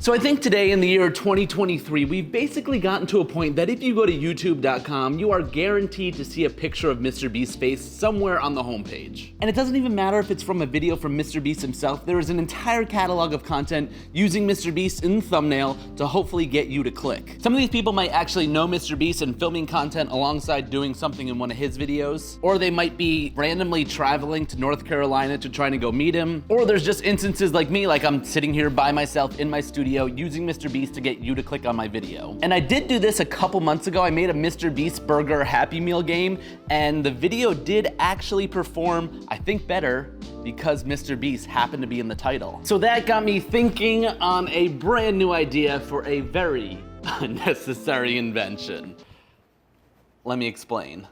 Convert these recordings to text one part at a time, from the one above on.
So I think today in the year 2023, we've basically gotten to a point that if you go to youtube.com, you are guaranteed to see a picture of MrBeast's face somewhere on the homepage. And it doesn't even matter if it's from a video from MrBeast himself, there is an entire catalog of content using MrBeast in the thumbnail to hopefully get you to click. Some of these people might actually know MrBeast and filming content alongside doing something in one of his videos, or they might be randomly traveling to North Carolina to try to go meet him, or there's just instances like me, like I'm sitting here by myself in my studio using MrBeast to get you to click on my video. And I did do this a couple months ago. I made a MrBeast burger Happy Meal game, and the video did actually perform, I think, better because MrBeast happened to be in the title. So that got me thinking on a brand new idea for a very unnecessary invention. Let me explain.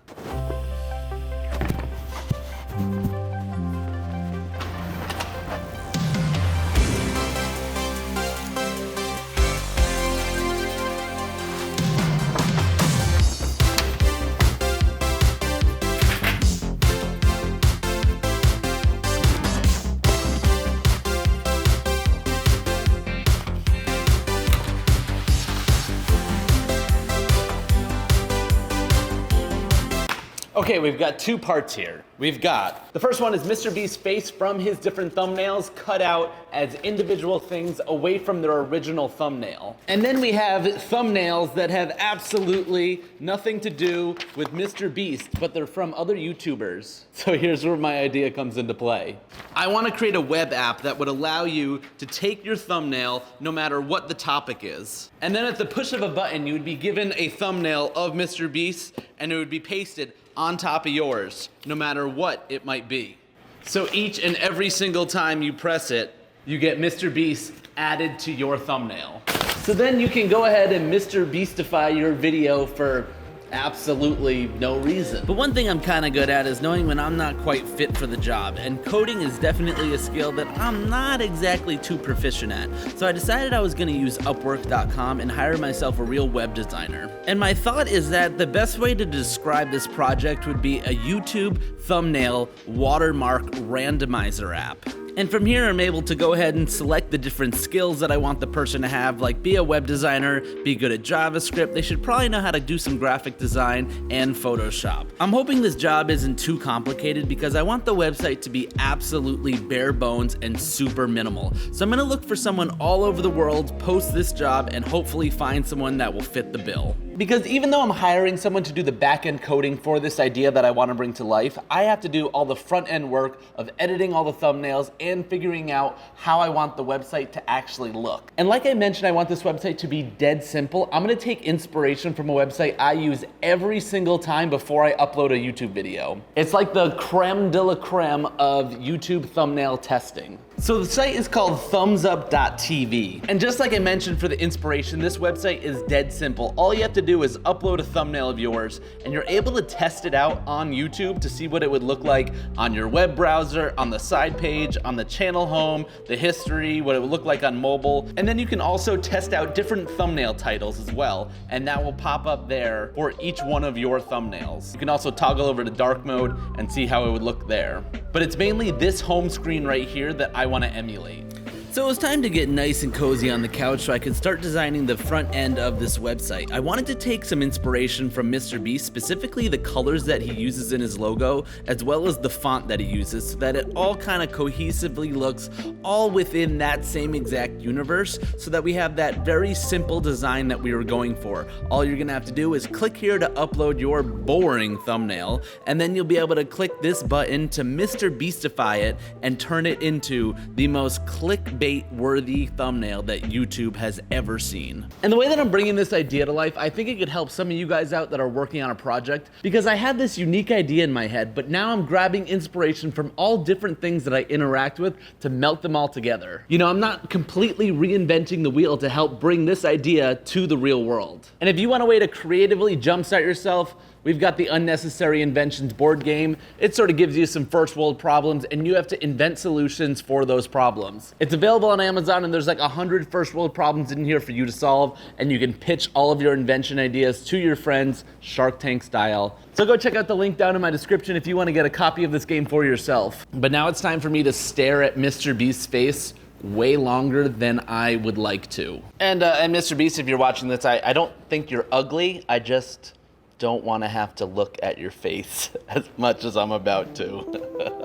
Okay, we've got two parts here. We've got, the first one is MrBeast's face from his different thumbnails cut out as individual things away from their original thumbnail. And then we have thumbnails that have absolutely nothing to do with MrBeast, but they're from other YouTubers. So here's where my idea comes into play. I want to create a web app that would allow you to take your thumbnail no matter what the topic is. And then at the push of a button, you would be given a thumbnail of MrBeast and it would be pasted on top of yours, no matter what it might be. So each and every single time you press it, you get MrBeast added to your thumbnail. So then you can go ahead and MrBeastify your video for absolutely no reason. But one thing I'm kind of good at is knowing when I'm not quite fit for the job, and coding is definitely a skill that I'm not exactly too proficient at. So I decided I was going to use Upwork.com and hire myself a real web designer. And my thought is that the best way to describe this project would be a YouTube thumbnail watermark randomizer app. And from here, I'm able to go ahead and select the different skills that I want the person to have, like be a web designer, be good at JavaScript. They should probably know how to do some graphic design and Photoshop. I'm hoping this job isn't too complicated because I want the website to be absolutely bare bones and super minimal. So I'm gonna look for someone all over the world, post this job, and hopefully find someone that will fit the bill. Because even though I'm hiring someone to do the back-end coding for this idea that I want to bring to life, I have to do all the front-end work of editing all the thumbnails and figuring out how I want the website to actually look. And like I mentioned, I want this website to be dead simple. I'm gonna take inspiration from a website I use every single time before I upload a YouTube video. It's like the creme de la creme of YouTube thumbnail testing. So the site is called thumbsup.tv. And just like I mentioned for the inspiration, this website is dead simple. All you have to do is upload a thumbnail of yours and you're able to test it out on YouTube to see what it would look like on your web browser, on the side page, on the channel home, the history, what it would look like on mobile. And then you can also test out different thumbnail titles as well. And that will pop up there for each one of your thumbnails. You can also toggle over to dark mode and see how it would look there. But it's mainly this home screen right here that I want to emulate. So it was time to get nice and cozy on the couch so I could start designing the front end of this website. I wanted to take some inspiration from MrBeast, specifically the colors that he uses in his logo, as well as the font that he uses, so that it all kind of cohesively looks all within that same exact universe, so that we have that very simple design that we were going for. All you're gonna have to do is click here to upload your boring thumbnail, and then you'll be able to click this button to MrBeastify it and turn it into the most clickbait worthy thumbnail that YouTube has ever seen. And the way that I'm bringing this idea to life, I think it could help some of you guys out that are working on a project, because I had this unique idea in my head, but now I'm grabbing inspiration from all different things that I interact with to melt them all together. You know, I'm not completely reinventing the wheel to help bring this idea to the real world. And if you want a way to creatively jumpstart yourself, we've got the Unnecessary Inventions board game. It sort of gives you some first world problems and you have to invent solutions for those problems. It's available on Amazon and there's like 100 first world problems in here for you to solve, and you can pitch all of your invention ideas to your friends, Shark Tank style. So go check out the link down in my description if you want to get a copy of this game for yourself. But now it's time for me to stare at MrBeast's face way longer than I would like to. And MrBeast, if you're watching this, I don't think you're ugly. I just don't want to have to look at your face as much as I'm about to.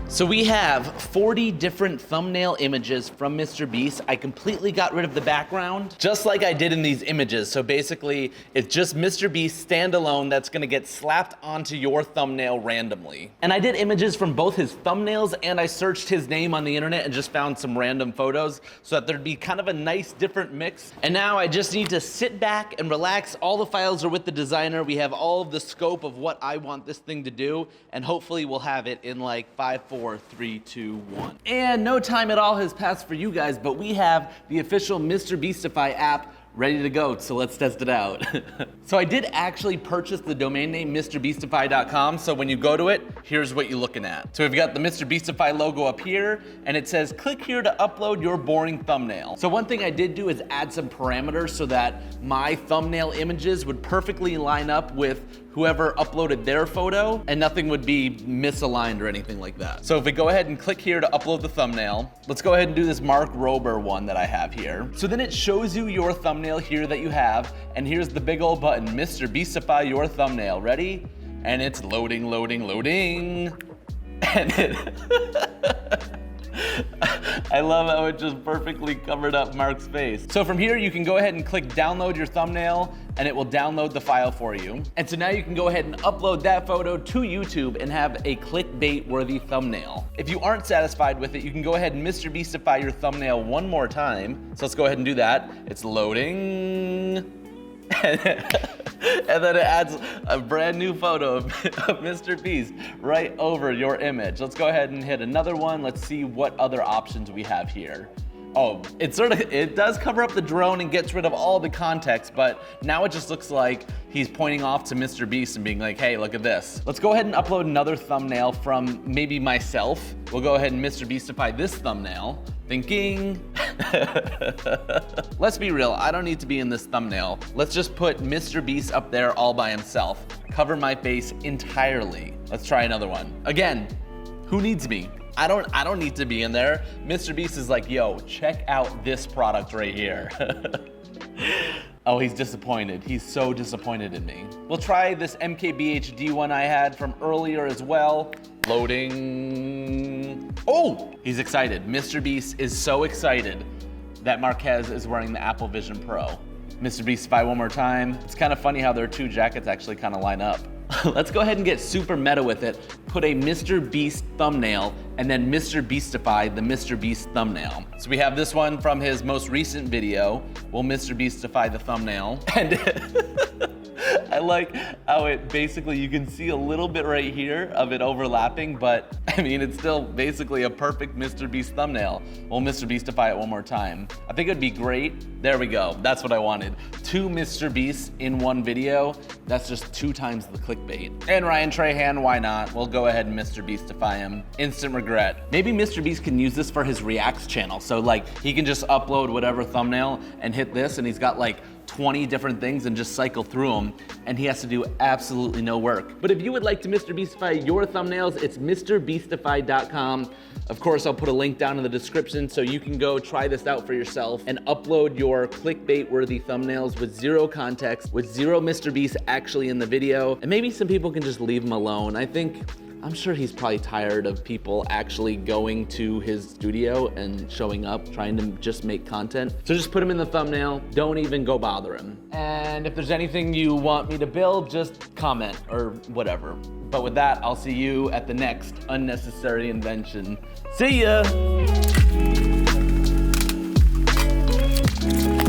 So we have 40 different thumbnail images from MrBeast. I completely got rid of the background, just like I did in these images. So basically, it's just MrBeast standalone that's gonna get slapped onto your thumbnail randomly. And I did images from both his thumbnails and I searched his name on the internet and just found some random photos so that there'd be kind of a nice different mix. And now I just need to sit back and relax. All the files are with the designer. We have all of the scope of what I want this thing to do, and hopefully we'll have it in like 5, 4, 3, 2, 1. And no time at all has passed for you guys, but we have the official MrBeastify app ready to go, so let's test it out. So I did actually purchase the domain name MrBeastify.com, so when you go to it, here's what you're looking at. So we've got the MrBeastify logo up here, and it says, click here to upload your boring thumbnail. So one thing I did do is add some parameters so that my thumbnail images would perfectly line up with whoever uploaded their photo, and nothing would be misaligned or anything like that. So if we go ahead and click here to upload the thumbnail, let's go ahead and do this Mark Rober one that I have here. So then it shows you your thumbnail here that you have, and here's the big old button, MrBeastify your thumbnail. Ready? And it's loading, loading, loading. And it I love how it just perfectly covered up Mark's face. So from here, you can go ahead and click download your thumbnail, and it will download the file for you. And so now you can go ahead and upload that photo to YouTube and have a clickbait-worthy thumbnail. If you aren't satisfied with it, you can go ahead and MrBeastify your thumbnail one more time. So let's go ahead and do that. It's loading. And then it adds a brand new photo of MrBeast right over your image. Let's go ahead and hit another one. Let's see what other options we have here. Oh, it does cover up the drone and gets rid of all the context, but now it just looks like he's pointing off to MrBeast and being like, hey, look at this. Let's go ahead and upload another thumbnail from maybe myself. We'll go ahead and MrBeastify this thumbnail. Thinking. Let's be real, I don't need to be in this thumbnail. Let's just put MrBeast up there all by himself. Cover my face entirely. Let's try another one. Again, who needs me? I don't need to be in there. MrBeast is like, yo, check out this product right here. Oh, he's disappointed. He's so disappointed in me. We'll try this MKBHD one I had from earlier as well. Loading. Oh, he's excited. MrBeast is so excited that Marquez is wearing the Apple Vision Pro. MrBeastify one more time. It's kind of funny how their two jackets actually kind of line up. Let's go ahead and get super meta with it. Put a MrBeast thumbnail and then MrBeastify the MrBeast thumbnail. So we have this one from his most recent video. We'll MrBeastify the thumbnail. And I like how it basically, you can see a little bit right here of it overlapping, but I mean, it's still basically a perfect MrBeast thumbnail. We'll MrBeastify it one more time. I think it'd be great. There we go. That's what I wanted. 2 MrBeasts in one video. That's just 2 times the clickbait. And Ryan Trahan, why not? We'll go ahead and MrBeastify him. Instant regret. Maybe MrBeast can use this for his Reacts channel. So like, he can just upload whatever thumbnail and hit this, and he's got like 20 different things and just cycle through them, and he has to do absolutely no work. But if you would like to MrBeastify your thumbnails, it's MrBeastify.com. Of course, I'll put a link down in the description so you can go try this out for yourself and upload your clickbait-worthy thumbnails with 0 context, with 0 MrBeast actually in the video, and maybe some people can just leave him alone. I'm sure he's probably tired of people actually going to his studio and showing up, trying to just make content. So just put him in the thumbnail. Don't even go bother him. And if there's anything you want me to build, just comment or whatever. But with that, I'll see you at the next unnecessary invention. See ya!